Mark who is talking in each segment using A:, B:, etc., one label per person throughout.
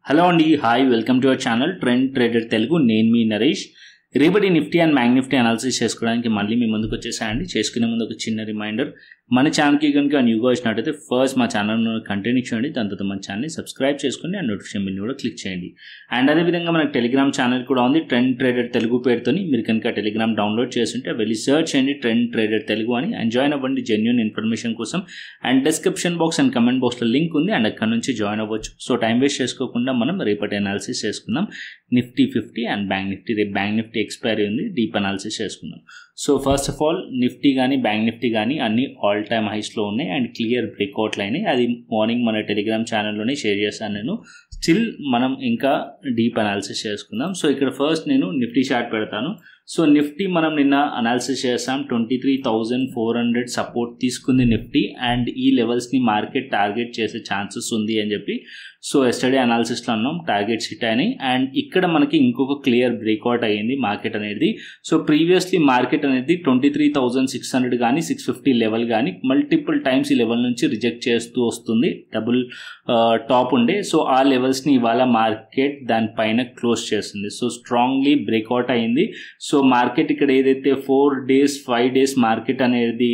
A: Hello అండి, hi, welcome to our channel trend trader Telugu. నేను మీ నరేష్. రేపటి Nifty and bank Nifty analysis చేసుకోవడానికి మళ్ళీ మీ ముందుకు వచ్చేసాయండి. చేసుకునే ముందు ఒక చిన్న రిమైండర్, మన ఛానల్కి కనుక న్యూగా వచ్చినట్టయితే ఫస్ట్ మా ఛానల్ కంటెంట్ ఇచ్చేయండి, దాని తర్వాత మన ఛానల్ని సబ్స్క్రైబ్ చేసుకుని అండ్ నోటిఫికేషన్ బిల్ కూడా క్లిక్ చేయండి. అండ్ అదేవిధంగా మనకు టెలిగ్రామ్ ఛానల్ కూడా ఉంది, ట్రెండ్ ట్రేడర్ తెలుగు పేరుతోని. మీరు కనుక టెలిగ్రామ్ డౌన్లోడ్ చేస్తుంటే వెళ్ళి సర్చ్ చేయండి ట్రెండ్ ట్రేడర్ తెలుగు అని, అండ్ జాయిన్ అవ్వండి జెన్యూన్ ఇన్ఫర్మేషన్ కోసం. And description box and comment బాక్స్లో లింక్ ఉంది, అండ్ అక్కడ నుంచి జాయిన్ అవ్వచ్చు. సో టైం వేస్ట్ చేసుకోకుండా మనం రేపటి అనాలిసిస్ చేసుకుందాం. Nifty 50 and bank Nifty. రేపు బ్యాంక్ నిఫ్టీ ఎక్స్పైరీ ఉంది, డీప్ అనాలిసిస్ చేసుకుందాం. So first of all Nifty కానీ బ్యాంక్ నిఫ్టీ కానీ అన్ని ఆల్ టైమ్ హైస్లో ఉన్నాయి అండ్ క్లియర్ బ్రేక్అవుట్లు అయినాయి. అది మార్నింగ్ మన టెలిగ్రామ్ ఛానల్లోనే షేర్ చేస్తాను నేను. స్టిల్ మనం ఇంకా డీప్ అనాలిసిస్ చేసుకుందాం. సో ఇక్కడ ఫస్ట్ నేను నిఫ్టీ చార్ట్ పెడతాను. సో నిఫ్టీ మనం నిన్న అనాలిసిస్ చేస్తాం, 23,400 సపోర్ట్ తీసుకుంది నిఫ్టీ, అండ్ ఈ లెవెల్స్ని మార్కెట్ టార్గెట్ చేసే ఛాన్సెస్ ఉంది అని చెప్పి సో ఎస్టర్డే అనాలిసిస్లో అన్నాం, టార్గెట్స్ హిట్ అయినాయి. అండ్ ఇక్కడ మనకి ఇంకొక క్లియర్ బ్రేక్అవుట్ అయ్యింది మార్కెట్ అనేది. సో ప్రీవియస్లీ మార్కెట్ అనేది 23,600 కానీ 650 లెవెల్ కానీ మల్టిపుల్ టైమ్స్ ఈ లెవెల్ నుంచి రిజెక్ట్ చేస్తూ వస్తుంది, డబుల్ టాప్ ఉండే. సో ఆ లెవెల్స్ని ఇవాళ మార్కెట్ దానిపైన క్లోజ్ చేస్తుంది. సో స్ట్రాంగ్లీ బ్రేక్అవుట్ అయింది. సో మార్కెట్ ఇక్కడ ఏదైతే 4 days 5 days మార్కెట్ అనేది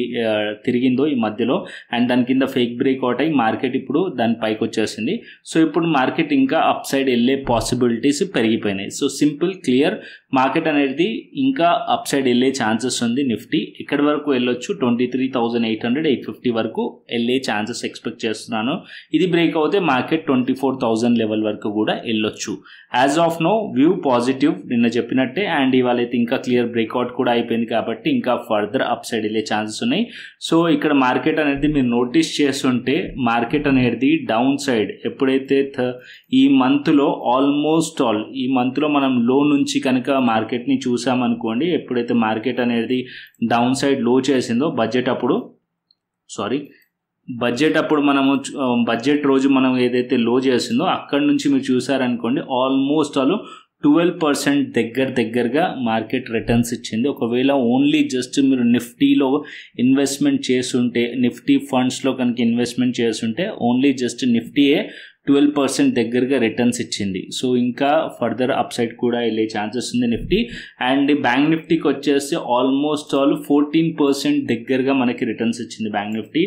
A: తిరిగిందో ఈ మధ్యలో, అండ్ దాని కింద ఫేక్ బ్రేక్అవుట్ అయ్యి మార్కెట్ ఇప్పుడు దాని పైకి వచ్చేసింది. సో ఇప్పుడు మార్కెట్ ఇంకా అప్ సైడ్ వెళ్ళే పాసిబిలిటీస్ పెరిగిపోయినాయి. సో సింపుల్ క్లియర్, మార్కెట్ అనేది ఇంకా అప్ సైడ్ వెళ్ళే ఛాన్సెస్ ఉంది. నిఫ్టీ ఎక్కడి వరకు వెళ్ళొచ్చు, 23,800 850 వరకు వెళ్ళే ఛాన్సెస్ ఎక్స్పెక్ట్ చేస్తున్నాను. ఇది బ్రేక్ అవుతే మార్కెట్ 24,000 లెవెల్ వరకు కూడా వెళ్ళొచ్చు. As of now view positive నిన్న చెప్పినట్టే, అండ్ ఇవాళ అయితే ఇంకా క్లియర్ బ్రేక్అవుట్ కూడా అయిపోయింది కాబట్టి ఇంకా ఫర్దర్ అప్ సైడ్ వెళ్ళే ఛాన్సెస్ ఉన్నాయి. సో ఇక్కడ మార్కెట్ అనేది మీరు నోటీస్ చేస్తుంటే మార్కెట్ అనేది డౌన్ సైడ్ ఎప్పుడైతే ఈ మంత్లో ఆల్మోస్ట్ ఆల్ ఈ మంత్లో మనం లో నుంచి కనుక మార్కెట్ని చూసామనుకోండి, ఎప్పుడైతే మార్కెట్ అనేది డౌన్ సైడ్ లో చేసిందో బడ్జెట్ అప్పుడు మనము బడ్జెట్ రోజు మనం ఏదైతే లో చేసిందో అక్కడి నుంచి మీరు చూసారనుకోండి ఆల్మోస్ట్ ఆల్ 12% దగ్గరగా మార్కెట్ రిటర్న్స్ ఇచ్చింది. ఒకవేళ ఓన్లీ జస్ట్ మీరు నిఫ్టీలో ఇన్వెస్ట్మెంట్ చేస్తుంటే, నిఫ్టీ ఫండ్స్లో కనుక ఇన్వెస్ట్మెంట్ చేస్తుంటే ఓన్లీ జస్ట్ నిఫ్టీయే 12% దగ్గరగా రిటర్న్స్ ఇచ్చింది. సో ఇంకా ఫర్దర్ అప్ సైడ్ కూడా వెళ్ళే ఛాన్సెస్ ఉంది నిఫ్టీ. అండ్ బ్యాంక్ నిఫ్టీకి వచ్చేసి ఆల్మోస్ట్ ఆల్ 14% దగ్గరగా మనకి రిటర్న్స్ ఇచ్చింది బ్యాంక్ నిఫ్టీ.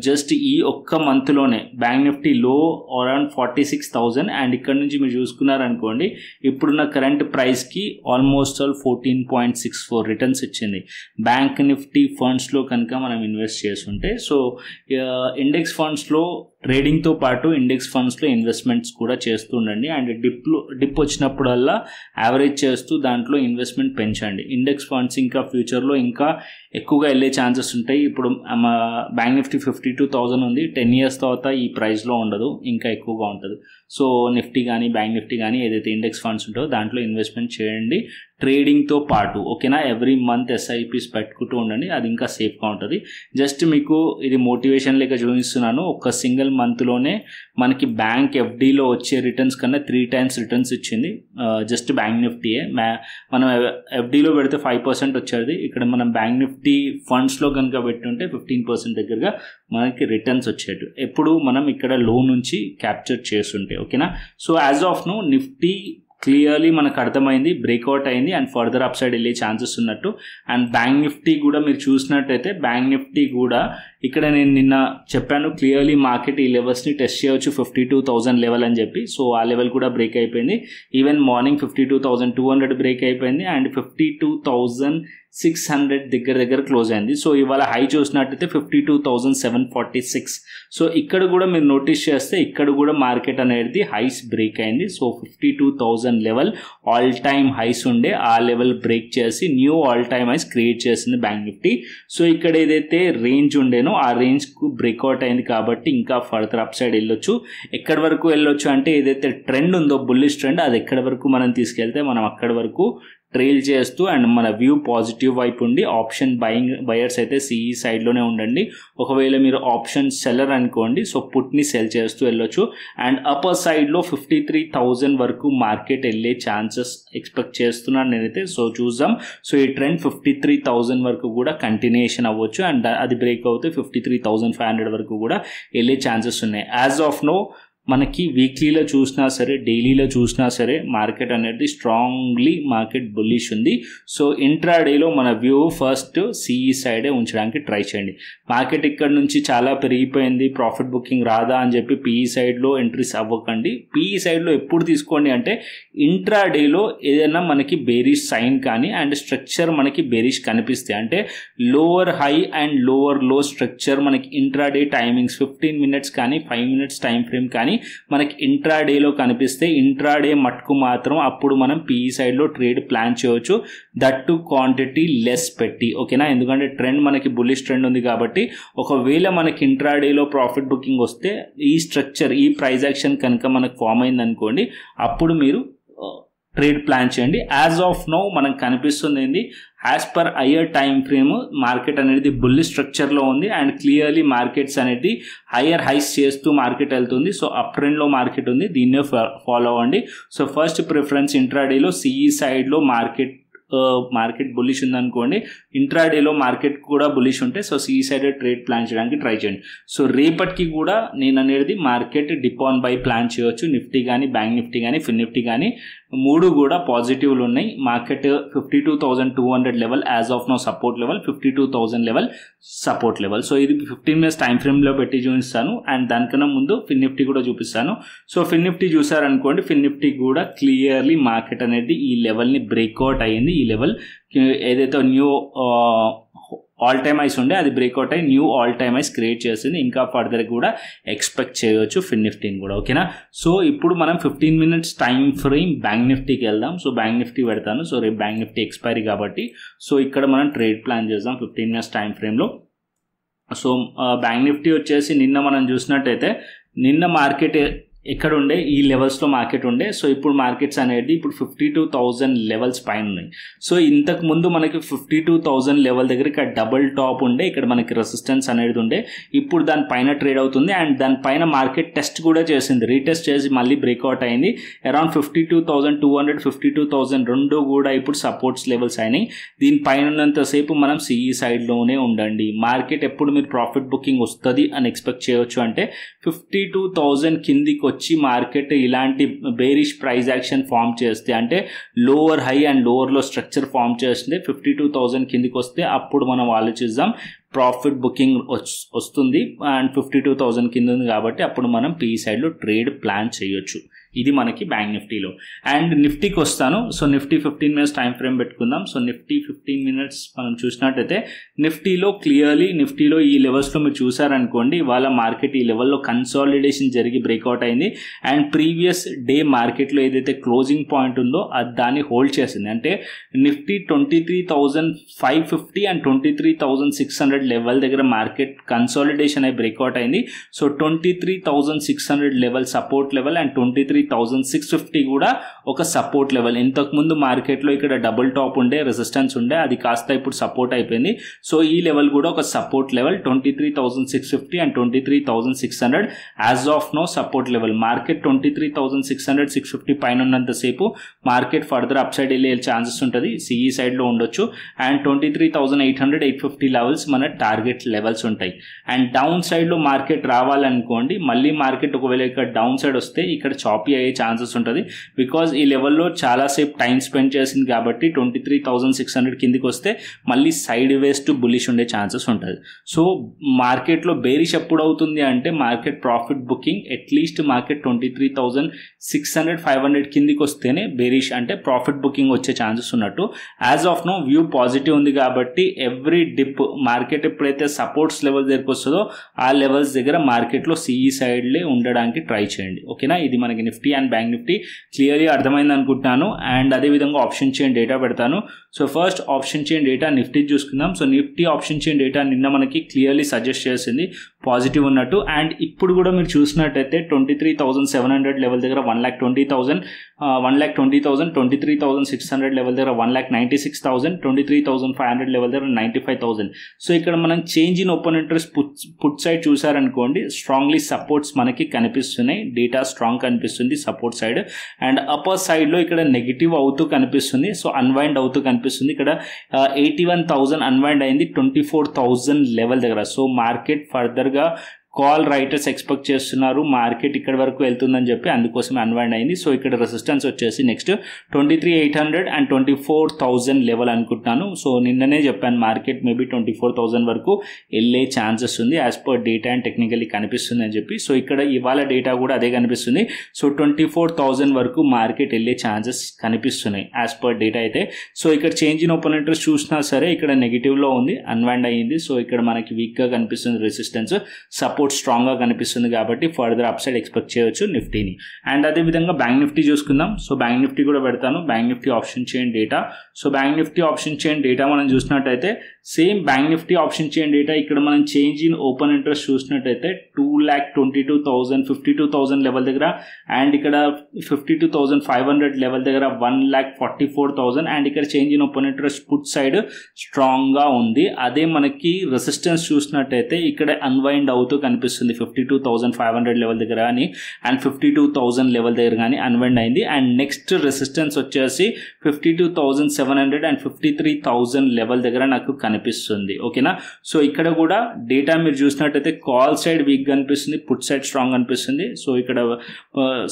A: జస్ట్ ఈ ఒక్క మంత్లోనే బ్యాంక్ నిఫ్టీ లో అరౌండ్ 46,000, అండ్ ఇక్కడ నుంచి మీరు చూసుకున్నారనుకోండి ఇప్పుడున్న కరెంట్ ప్రైస్కి ఆల్మోస్ట్ ఆల్ 14.64 రిటర్న్స్ ఇచ్చింది బ్యాంక్ నిఫ్టీ ఫండ్స్లో కనుక మనం ఇన్వెస్ట్ చేస్తుంటే. సో ఇండెక్స్ ఫండ్స్లో ట్రేడింగ్తో పాటు ఇండెక్స్ ఫండ్స్లో ఇన్వెస్ట్మెంట్స్ కూడా చేస్తూ ఉండండి. అండ్ డిప్ వచ్చినప్పుడల్లా యావరేజ్ చేస్తూ దాంట్లో ఇన్వెస్ట్మెంట్ పెంచండి. ఇండెక్స్ ఫండ్స్ ఇంకా ఫ్యూచర్లో ఇంకా ఎక్కువగా వెళ్ళే ఛాన్సెస్ ఉంటాయి. ఇప్పుడు బ్యాంక్ నిఫ్టీ 52,000 ఉంది, 10 years తర్వాత ఈ ప్రైస్లో ఉండదు, ఇంకా ఎక్కువగా ఉంటుంది. సో నిఫ్టీ కానీ బ్యాంక్ నిఫ్టీ కానీ ఏదైతే ఇండెక్స్ ఫండ్స్ ఉంటుందో దాంట్లో ఇన్వెస్ట్మెంట్ చేయండి ట్రేడింగ్తో పాటు, ఓకేనా. ఎవ్రీ మంత్ SIPs పెట్టుకుంటూ ఉండండి, అది ఇంకా సేఫ్గా ఉంటుంది. జస్ట్ మీకు ఇది మోటివేషన్ లేక చూపిస్తున్నాను. ఒక సింగిల్ మంత్లోనే మనకి బ్యాంక్ FDలో వచ్చే రిటర్న్స్ కన్నా 3 times రిటర్న్స్ ఇచ్చింది జస్ట్ బ్యాంక్ నిఫ్టీయే. మనం FDలో పెడితే 5% వచ్చేది, ఇక్కడ మనం బ్యాంక్ నిఫ్టీ ఫండ్స్లో కనుక పెట్టుంటే 15% దగ్గరగా మనకి రిటర్న్స్ వచ్చేటు, ఎప్పుడు మనం ఇక్కడ లో నుంచి క్యాప్చర్ చేస్తుంటే, ఓకేనా. So as of now Nifty clearly మనకు అర్థమైంది, బ్రేక్అవుట్ అయింది అండ్ ఫర్దర్ అప్ సైడ్ వెళ్ళే ఛాన్సెస్ ఉన్నట్టు. అండ్ బ్యాంక్ నిఫ్టీ కూడా మీరు చూసినట్టయితే బ్యాంక్ నిఫ్టీ కూడా ఇక్కడ నేను నిన్న చెప్పాను క్లియర్లీ మార్కెట్ ఈ లెవెల్స్ని టెస్ట్ చేయవచ్చు 52,000 లెవెల్ అని చెప్పి. సో ఆ లెవెల్ కూడా బ్రేక్ అయిపోయింది. ఈవెన్ మార్నింగ్ 52,200 బ్రేక్ అయిపోయింది అండ్ 52,600 దగ్గర క్లోజ్ అయింది. సో ఇవాళ హై చూసినట్టయితే 52,746. సో ఇక్కడ కూడా మీరు నోటీస్ చేస్తే ఇక్కడ కూడా మార్కెట్ అనేది హైస్ బ్రేక్ అయింది. So 52,000 level all time highs ఉండే, ఆ లెవెల్ బ్రేక్ చేసి new all time highs create చేసింది బ్యాంక్ నిఫ్టీ. సో ఇక్కడ ఏదైతే రేంజ్ ఉండేనో ఆ రేంజ్కు బ్రేక్అవుట్ అయింది కాబట్టి ఇంకా ఫర్దర్ అప్ సైడ్ వెళ్ళొచ్చు. ఎక్కడి వరకు వెళ్ళొచ్చు అంటే ఏదైతే ట్రెండ్ ఉందో బుల్లిష్ ట్రెండ్, అది ఎక్కడి వరకు మనం తీసుకెళ్తే మనం అక్కడి వరకు ట్రైల్ చేస్తూ అండ్ మన వ్యూ పాజిటివ్ వైపు ఉండి ఆప్షన్ బయర్స్ అయితే CE సైడ్లోనే ఉండండి. ఒకవేళ మీరు ఆప్షన్ సెల్లర్ అనుకోండి, సో పుట్ని సెల్ చేస్తూ వెళ్ళొచ్చు. అండ్ అప్పర్ సైడ్లో 53,000 వరకు మార్కెట్ వెళ్ళే ఛాన్సెస్ ఎక్స్పెక్ట్ చేస్తున్నాను నేనైతే. సో చూద్దాం. సో ఈ ట్రెండ్ 53,000 వరకు కూడా కంటిన్యూషన్ అవ్వచ్చు అండ్ అది బ్రేక్ అవుతే 53,500 వరకు కూడా వెళ్ళే ఛాన్సెస్ ఉన్నాయి. యాజ్ ఆఫ్ నో మనకి వీక్లీలో చూసినా సరే డైలీలో చూసినా సరే మార్కెట్ అనేది స్ట్రాంగ్లీ మార్కెట్ బుల్లిష్ ఉంది. సో ఇంట్రాడేలో మన వ్యూ ఫస్ట్ సిఈ సైడే ఉంచడానికి ట్రై చేయండి. మార్కెట్ ఇక్కడ నుంచి చాలా పెరిగిపోయింది, ప్రాఫిట్ బుకింగ్ రాదా అని చెప్పి పీఈ సైడ్లో ఎంట్రీస్ అవ్వకండి. పీఈ సైడ్లో ఎప్పుడు తీసుకోండి అంటే ఇంట్రాడేలో ఏదైనా మనకి బేరిష్ సైన్ కానీ అండ్ స్ట్రక్చర్ మనకి బేరిష్ కనిపిస్తే, అంటే lower high and lower low structure మనకి ఇంట్రాడే టైమింగ్స్ 15 minutes కానీ 5 minutes టైం ఫ్రేమ్ కానీ మనకి ఇంట్రాడేలో కనిపిస్తే ఇంట్రాడే మట్టుకు మాత్రం అప్పుడు మనం పీఈ సైడ్లో ట్రేడ్ ప్లాన్ చేయవచ్చు, దట్ టు క్వాంటిటీ లెస్ పెట్టి. ఓకేనా, ఎందుకంటే ట్రెండ్ మనకి బుల్లిష్ ట్రెండ్ ఉంది కాబట్టి ఒకవేళ మనకి ఇంట్రాడేలో ప్రాఫిట్ బుకింగ్ వస్తే ఈ స్ట్రక్చర్ ఈ ప్రైస్ యాక్షన్ కనుక మనకు ఫామ్ అయింది అనుకోండి, అప్పుడు మీరు ట్రేడ్ ప్లాన్ చేయండి. యాజ్ ఆఫ్ నౌ మనకు కనిపిస్తుంది ఏంది, as per higher time frame market అనేది బుల్లి స్ట్రక్చర్లో ఉంది అండ్ క్లియర్లీ మార్కెట్స్ అనేది హయ్యర్ హైస్ చేస్తూ మార్కెట్ వెళ్తుంది. సో అప్ ట్రెండ్లో మార్కెట్ ఉంది, దీన్నే ఫాలో అవ్వండి. సో ఫస్ట్ ప్రిఫరెన్స్ ఇంట్రాడేలో సిఈ సైడ్లో మార్కెట్ బుల్లిష్ ఉందనుకోండి, ఇంట్రాడేలో మార్కెట్ కూడా బుల్లిష్ ఉంటే so CE side trade plan చేయడానికి ట్రై చేయండి. సో రేపటికి కూడా నేను అనేది market dip on by plan చేయవచ్చు. నిఫ్టీ కానీ బ్యాంక్ నిఫ్టీ కానీ ఫిన్ నిఫ్టీ కానీ మూడు కూడా పాజిటివ్లు ఉన్నాయి. Market 52,200 level as of now support level, 52,000 level support level. So ఇది 15 minutes టైం ఫ్రేమ్లో పెట్టి చూపిస్తాను అండ్ దానికన్నా ముందు ఫిన్ నిఫ్టీ కూడా చూపిస్తాను. సో ఫిన్ నిఫ్టీ చూసారనుకోండి, ఫిన్ నిఫ్టీ కూడా క్లియర్లీ మార్కెట్ అనేది ఈ లెవెల్ని బ్రేక్అవుట్ అయ్యింది. ఈ లెవెల్ ఏదైతే న్యూ ఆల్ టైమ్ ఐస్ ఉండే అది బ్రేక్అవుట్ అయ్యి new all time ice create చేసింది. ఇంకా ఫర్దర్ కూడా ఎక్స్పెక్ట్ చేయవచ్చు ఫిన్ నిఫ్టీని కూడా. ఓకేనా, సో ఇప్పుడు మనం 15 minutes టైం ఫ్రేమ్ బ్యాంక్ నిఫ్టీకి వెళ్దాం. సో బ్యాంక్ నిఫ్టీ పెడతాను. సో రేపు బ్యాంక్ నిఫ్టీ ఎక్స్పైరీ కాబట్టి సో ఇక్కడ మనం ట్రేడ్ ప్లాన్ చేద్దాం 15 minutes టైం ఫ్రేమ్లో. సో బ్యాంక్ నిఫ్టీ వచ్చేసి నిన్న మనం చూసినట్టయితే నిన్న మార్కెట్ ఎక్కడ ఉండే ఈ లెవెల్స్లో మార్కెట్ ఉండే. సో ఇప్పుడు మార్కెట్స్ అనేది ఇప్పుడు 52,000 లెవెల్స్ పైన ఉన్నాయి. సో ఇంతకు ముందు మనకి 52,000 లెవెల్ దగ్గర ఇక్కడ డబుల్ టాప్ ఉండే, ఇక్కడ మనకి రెసిస్టెన్స్ అనేది ఉండే. ఇప్పుడు దానిపైన ట్రేడ్ అవుతుంది అండ్ దానిపైన మార్కెట్ టెస్ట్ కూడా చేసింది, రీటెస్ట్ చేసి మళ్ళీ బ్రేక్అవుట్ అయింది. అరౌండ్ 52,200 52,000 రెండు కూడా ఇప్పుడు సపోర్ట్స్ లెవెల్స్ అయినాయి. దీనిపైన ఉన్నంతసేపు మనం సిఈ సైడ్లోనే ఉండండి. మార్కెట్ ఎప్పుడు మీరు ప్రాఫిట్ బుకింగ్ వస్తుంది అని ఎక్స్పెక్ట్ చేయవచ్చు అంటే 52,000 కిందికి వచ్చి మార్కెట్ ఇలాంటి బేరిష్ ప్రైస్ యాక్షన్ ఫామ్ చేస్తే, అంటే lower high and lower low structure form చేస్తే 52,000 కిందికి వస్తే అప్పుడు మనం ఆలోచిద్దాం ప్రాఫిట్ బుకింగ్ వస్తుంది అండ్ 52,000 కింద ఉంది కాబట్టి అప్పుడు మనం పీ సైడ్లో ట్రేడ్ ప్లాన్ చేయొచ్చు. ఇది మనకి బ్యాంక్ నిఫ్టీలో. అండ్ నిఫ్టీకి వస్తాను. So Nifty 15 minutes time frame పెట్టుకుందాం. సో నిఫ్టీ 15 minutes మనం చూసినట్టయితే నిఫ్టీలో క్లియర్లీ నిఫ్టీలో ఈ లెవెల్స్లో మీరు చూసారనుకోండి, ఇవాళ మార్కెట్ ఈ లెవెల్లో కన్సాలిడేషన్ జరిగి బ్రేక్అవుట్ అయింది అండ్ ప్రీవియస్ డే మార్కెట్లో ఏదైతే క్లోజింగ్ పాయింట్ ఉందో అది దాన్ని హోల్డ్ చేసింది. అంటే నిఫ్టీ 23,550 అండ్ 23,600 లెవెల్ దగ్గర మార్కెట్ కన్సాలిడేషన్ అయి బ్రేక్అవుట్ అయింది. So 23,600 level support level and 23,650 కూడా ఒక సపోర్ట్ లెవెల్. ఇంతకుముందు మార్కెట్లో ఇక్కడ డబుల్ టాప్ ఉండే, రెసిస్టెన్స్ ఉండే, అది కాస్త ఇప్పుడు సపోర్ట్ అయిపోయింది. సో ఈ లెవెల్ కూడా ఒక support level 23,650 and 23,600 as of now support level. Market 23,600 650 పైన ఉన్నంతసేపు మార్కెట్ ఫర్దర్ అప్ సైడ్ వెళ్ళే ఛాన్సెస్ ఉంటుంది, సిఈ సైడ్లో ఉండొచ్చు. అండ్ 23,800 850 లెవెల్స్ మన టార్గెట్ లెవెల్స్ ఉంటాయి. అండ్ డౌన్ సైడ్లో మార్కెట్ రావాలనుకోండి, మళ్ళీ మార్కెట్ ఒకవేళ ఇక్కడ డౌన్ సైడ్ వస్తే ఇక్కడ చాపీ అయ్యే ఛాన్సెస్ ఉంటుంది. బికాజ్ ఈ లెవెల్లో చాలాసేపు టైం స్పెండ్ చేసింది కాబట్టి 23,600 కిందికి వస్తే మళ్ళీ సైడ్ వేస్ టు బులిష్ ఉండే ఛాన్సెస్ ఉంటుంది. సో మార్కెట్లో బేరిష్ ఎప్పుడు అవుతుంది అంటే market profit booking at least market 23,600 500 కిందికి వస్తేనే బేరిష్ అంటే ప్రాఫిట్ బుకింగ్ వచ్చే ఛాన్సెస్ ఉన్నట్టు. As of now view positive ఉంది కాబట్టి ఎవ్రీ డిప్ మార్కెట్ ఎప్పుడైతే సపోర్ట్స్ లెవెల్ దగ్గరకు వస్తుందో ఆ లెవెల్స్ దగ్గర మార్కెట్లో సిఈ సైడ్లే ఉండడానికి ట్రై చేయండి. ఓకేనా, ఇది మనకి Nifty and bank Nifty clearly అర్థమైంది అనుకుంటున్నాను. అండ్ అదేవిధంగా ఆప్షన్ చైన్ డేటా పెడతాను. So first option chain data Nifty చూసుకుందాం. So Nifty option chain data నిన్న మనకి క్లియర్లీ సజెస్ట్ చేసింది పాజిటివ్ ఉన్నట్టు. అండ్ ఇప్పుడు కూడా మీరు చూసినట్టయితే 23,700 లెవెల్ దగ్గర 1,20,000 23,600 లెవెల్ దగ్గర 1,96,000 23,500 లెవెల్ దగ్గర 95,000. సో ఇక్కడ మనం change in open interest put side చూసారనుకోండి, స్ట్రాంగ్లీ సపోర్ట్స్ మనకి కనిపిస్తున్నాయి, డేటా స్ట్రాంగ్ కనిపిస్తుంది సపోర్ట్ సైడ్. అండ్ అప్పర్ సైడ్లో ఇక్కడ నెగిటివ్ అవుతూ కనిపిస్తుంది, సో అన్వైండ్ అవుతూ కనిపిస్తుంది. ఇక్కడ 81,000 అన్వైండ్ అయింది 24,000 లెవెల్ దగ్గర. సో మార్కెట్ ఫర్దర్గా కాల్ రైటర్స్ ఎక్స్పెక్ట్ చేస్తున్నారు మార్కెట్ ఇక్కడ వరకు వెళ్తుందని చెప్పి, అందుకోసం అన్వైండ్ అయింది. సో ఇక్కడ రెసిస్టెన్స్ వచ్చేసి నెక్స్ట్ 23,800 అండ్ 24,000 లెవెల్ అనుకుంటున్నాను. సో నిన్ననే చెప్పాను మార్కెట్ మేబీ 24,000 వరకు వెళ్ళే ఛాన్సెస్ ఉంది as per data and technically కనిపిస్తుంది అని చెప్పి. సో ఇక్కడ ఇవాళ డేటా కూడా అదే కనిపిస్తుంది. సో 24,000 వరకు మార్కెట్ వెళ్ళే ఛాన్సెస్ కనిపిస్తున్నాయి యాజ్ పర్ డేటా అయితే. సో ఇక్కడ చేంజ్ ఇన్ ఓపెన్ ఇంట్రెస్ట్ చూసినా సరే ఇక్కడ నెగిటివ్లో ఉంది, అన్వైండ్ అయ్యింది. సో ఇక్కడ మనకి వీక్గా కనిపిస్తుంది రెసిస్టెన్స్, సపోర్ట్ స్ట్రాంగ్గా కనిపిస్తుంది కాబట్టి ఫర్దర్ అప్ సైడ్ ఎక్స్పెక్ట్ చేయొచ్చు నిఫ్టీని. అండ్ అదేవిధంగా బ్యాంక్ నిఫ్టీ చూసుకుందాం. సో బ్యాంక్ నిఫ్టీ కూడా పెడతాను, bank Nifty option chain data. So bank Nifty option chain data మనం చూసినట్టయితే same bank Nifty option chain data ఇక్కడ మనం చేంజ్ ఇన్ ఓపెన్ ఇంట్రెస్ట్ చూసినట్టయితే 2,22,000 52,000 లెవెల్ దగ్గర అండ్ ఇక్కడ 52,500 లెవెల్ దగ్గర 1,44,000 అండ్ ఇక్కడ change in open interest put side స్ట్రాంగ్గా ఉంది. అదే మనకి రెసిస్టెన్స్ చూసినట్టయితే ఇక్కడ అన్వైండ్ అవుతూ కనిపిస్తుంది 52,500 లెవెల్ దగ్గర కానీ అండ్ 52,000 లెవెల్ దగ్గర కానీ అన్వైండ్ అయింది. అండ్ నెక్స్ట్ రెసిస్టెన్స్ వచ్చేసి 52,700 అండ్ 53,000 లెవెల్ దగ్గర నాకు కనిపిస్తుంది. ఓకేనా. సో ఇక్కడ కూడా డేటా మీరు చూసినట్టయితే కాల్ సైడ్ వీక్ కనిపిస్తుంది, పుట్ సైడ్ స్ట్రాంగ్ అనిపిస్తుంది. సో ఇక్కడ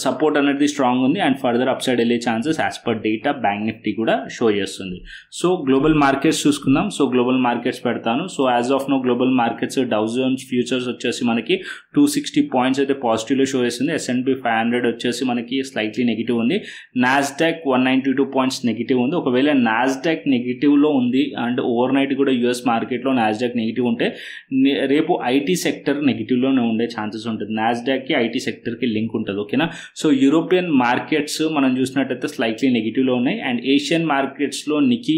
A: సపోర్ట్ అనేది స్ట్రాంగ్ ఉంది అండ్ ఫర్దర్ అప్ సైడ్ వెళ్ళే chances as per data bank Nifty కూడా షో చేస్తుంది. సో గ్లోబల్ మార్కెట్స్ చూసుకుందాం. సో గ్లోబల్ మార్కెట్స్ పెడతాను. So as of now global markets Dow Jones futures వచ్చేసి మనకి 260 పాయింట్స్ అయితే పాజిటివ్లో షో చేస్తుంది. S&P 500 వచ్చేసి మనకి స్లైట్లీ నెగిటివ్ ఉంది. నాస్డాక్ 192 పాయింట్స్ నెగిటివ్ ఉంది. ఒకవేళ నాస్డాక్ నెగిటివ్లో ఉంది అండ్ ఓవర్ నైట్ కూడా యూఎస్ మార్కెట్లో నాస్డాక్ నెగిటివ్ ఉంటే రేపు ఐటీ సెక్టర్ నెగిటివ్లోనే ఉండే ఛాన్సెస్ ఉంటుంది. నాస్డాక్కి ఐటీ సెక్టర్కి లింక్ ఉంటుంది. ఓకేనా. సో యూరోపియన్ మార్కెట్స్ మనం చూసినట్టయితే స్లైట్లీ నెగిటివ్లో ఉన్నాయి అండ్ ఏషియన్ మార్కెట్స్లో నికీ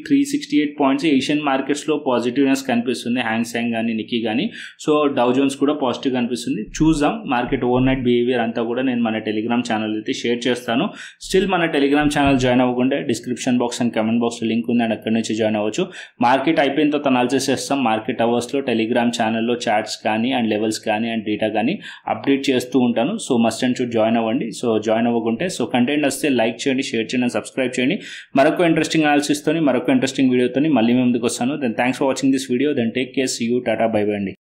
A: 368 పాయింట్స్ ఏషియన్ మార్కెట్స్లో పాజిటివ్నెస్ కనిపిస్తుంది, హ్యాంగ్సెంగ్ కానీ నికీ కానీ. సో డౌ జోన్స్ కూడా పాజిటివ్ కనిపిస్తుంది. చూద్దాం మార్కెట్ ఓవర్ నైట్ బిహేవియర్ అంతా కూడా నేను మన టెలిగ్రామ్ ఛానల్ అయితే షేర్ చేస్తాను. స్టిల్ మన టెలిగ్రామ్ ఛానల్ జాయిన్ అవ్వకుంటే డిస్క్రిప్షన్ బాక్స్ అండ్ కమెంట్ బాక్స్లో లింక్ ఉంది అండ్ అక్కడి నుంచి జాయిన్ అవ్వచ్చు. మార్కెట్ అయిపోయిన తర్వాత అనాలిసిస్ చేస్తాం. మార్కెట్ అవర్స్లో టెలిగ్రామ్ ఛానల్లో చార్ట్స్ కానీ అండ్ లెవెల్స్ కానీ అండ్ డేటా కానీ అప్డేట్ చేస్తూ ఉంటాను. So must and should join అవ్వండి. సో జాయిన్ అవ్వకుంటే సో కంటెంట్ వస్తే లైక్ చేయండి, షేర్ చేయండి, సబ్స్క్రైబ్ చేయండి. మరొక ఇంట్రెస్టింగ్ అనాలిసిస్తోని మరొక ఇంట్రెస్టింగ్ వీడియోతో మళ్ళీ ముందుకు వస్తాను. Then thanks for watching this video. Then take care, see you, tata, bye bye అండి.